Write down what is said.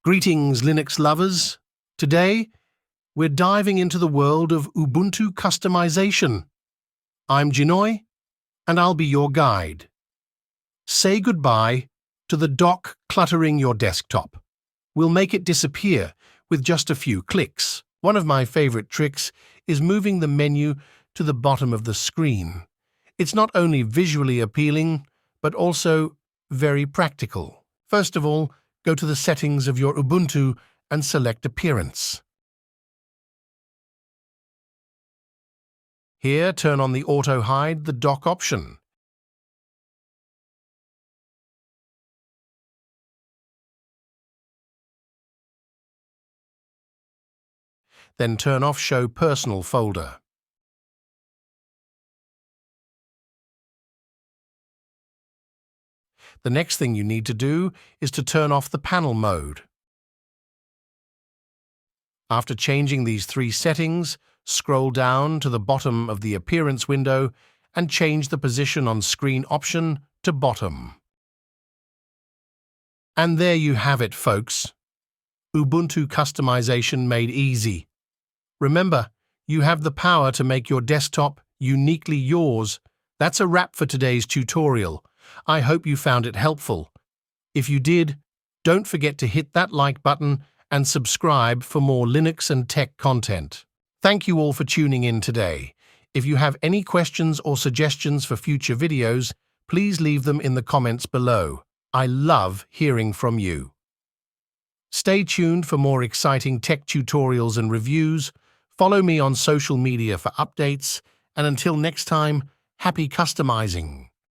Greetings, Linux lovers. Today, we're diving into the world of Ubuntu customization. I'm Ginoy, and I'll be your guide. Say goodbye to the dock cluttering your desktop. We'll make it disappear with just a few clicks. One of my favorite tricks is moving the menu to the bottom of the screen. It's not only visually appealing, but also very practical. First of all, go to the settings of your Ubuntu and select Appearance. Here, turn on the Auto Hide the Dock option. Then turn off Show Personal folder. The next thing you need to do is to turn off the panel mode. After changing these three settings, scroll down to the bottom of the Appearance window and change the Position on Screen option to Bottom. And there you have it, folks. Ubuntu customization made easy. Remember, you have the power to make your desktop uniquely yours. That's a wrap for today's tutorial. I hope you found it helpful. If you did, don't forget to hit that like button and subscribe for more Linux and tech content. Thank you all for tuning in today. If you have any questions or suggestions for future videos, please leave them in the comments below. I love hearing from you. Stay tuned for more exciting tech tutorials and reviews. Follow me on social media for updates, and until next time, happy customizing!